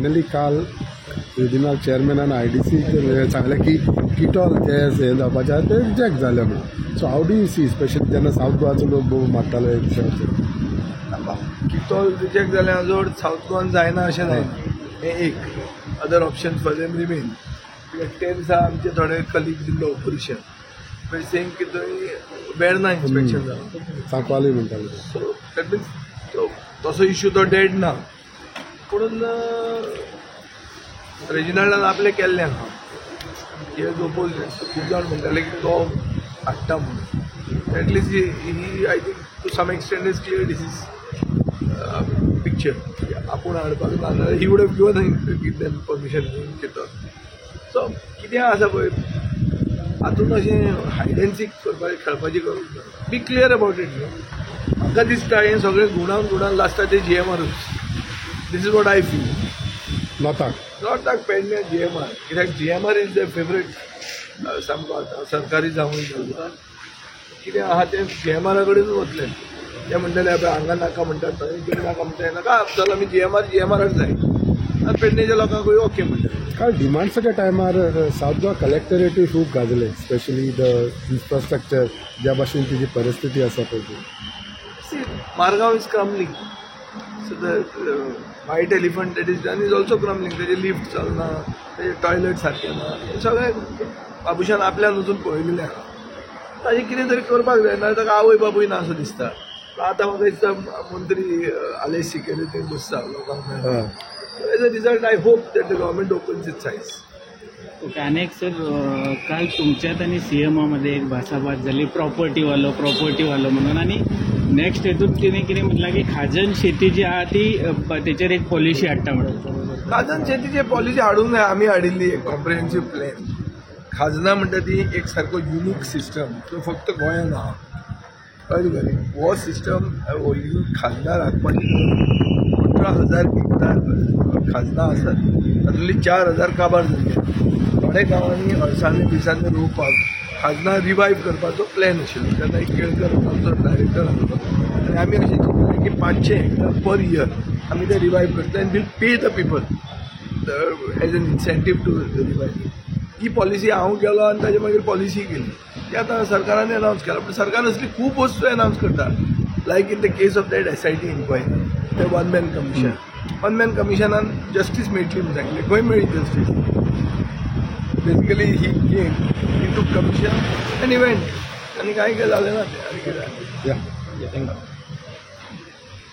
Finally काल tribunal चेअरमॅनान IDC सांगलें की किटोल जे हे जावपाचें आहा ते रिजेक्ट जालें म्हणून. So how do you see specially जेन्ना सावथ गोवाचो लोक भोव मारतालो हे विशयाचेर. किटोल रिजेक्ट जालें हाजो अर्थ सावथ गोवान जायना अशें जायना. हें एक other option for them remain. ते दिसा आमचे थोडे कलिग्स दिल्लो ऑपोजिशन सेंग की थंय वेर्ना इन्स्पेक्शन जालां सांकवाली म्हणटाले. सो दॅट मिन्स तसो इश्यू तो डेड ना. पूण रेजिनाल्डान आपलें केल्लें आहा. हे ऑपोजिशन खूब जाण म्हणटाले की तो हाडटा म्हणून. एटलिस्ट ही I think to some extent is clear this is picture आपूण हाडपाक ना जाल्यार he would have given them permission किटोल. सो कितें आसा पळय हातूंत अशें हायड एंड सीक करपाचें खेळपाची गरज ना. बी क्लियर अबावट इट न्हू. म्हाका दिसता हें सगळें गुणान लास्टाक ते GMRूच. This is what I feel. नॉटाक पेडणे GMR कित्याक GMR इज द फेवरेट सामको आतां सरकारी जावूं जाता. कितें आहा तें GMR कडेनूच वतलें. ते म्हणटले पळय हांगा नाका म्हणटात थंय कितें नाका म्हणटा नाका चल आमी GMRच जाय. आनी पेडणेच्या लोकांकूय ओके म्हणटात. काल डिमांड्साच्या टायमार सावथ गोवा कलेक्टरेटूय खूब गाजले स्पेशली द इन्फ्रास्ट्रक्चर ज्या भाशेन तिची परिस्थिती आसा पळय ती. Margao is crumbling. So the white elephant that is done is also crumbling. तेजे लिफ्ट चलना, तेजे टॉयलेट सारके ना. हें सगळें बाबुशान आपल्यान वचून पळयलेलें आहा. ताजें कितें तरी करपाक जाय ना ताका आवय बापूय ना असो दिसता. आतां म्हाका दिसता मंत्री आलेश शिकेरी थंय बसता लोकांक मेळून. As a result I hope that the government opens it's आयज. ओके. अनेक सर काल तुमच्यात आणि CMमध्ये एक भासाभास झाली प्रॉपर्टीवालो म्हणून. आणि नेक्स्ट हेतून तिने कितें म्हटलां की खाजन शेती जी आहा ती तेचेर एक पॉलिसी हाडटा म्हणून. खाजन शेतीची पॉलिसी हाडूंक जाय. आमी हाडिल्ली एक कॉम्प्रिहेन्सीव प्लॅन. खाजना म्हणटा ती एक सारको युनीक सिस्टम तो फक्त गोंयांत आहा. कळ्ळें तुका न्ही. हो सिस्टम खाजना राखपाची 15,000 हेक्टर खाजना आसात. तातूंतली 4,000 काबार जाल्ले. थोड्या गांवांनी अळसांनी बिसांनी रोवपाक खाजना रिवायव करपाचो प्लॅन आशिल्लो. तेन्ना एक केळकर आमचो डायरेक्टर आसलो आनी आमी अशें चिंतलें की 500 हेक्टर पर इयर आमी ते रिवायव करता आनी we'll pay the people as an incentive to revive. ही पॉलिसी हांव गेलो आनी ताजे मागीर पॉलिसी केली. ती आतां सरकारान अनावन्स केला. पूण सरकार असली खूब वस्तू अनावन्स करता like in the case of that SIT inquiry ते one man commission. One man कमिशनान जस्टीस मेळटली म्हणून सांगलें. खंय मेळ्ळी जस्टीस. बेसिकली ही टूक कमिशन एंड इवेंट आनी कांय जालें ना. तें आनी कितें.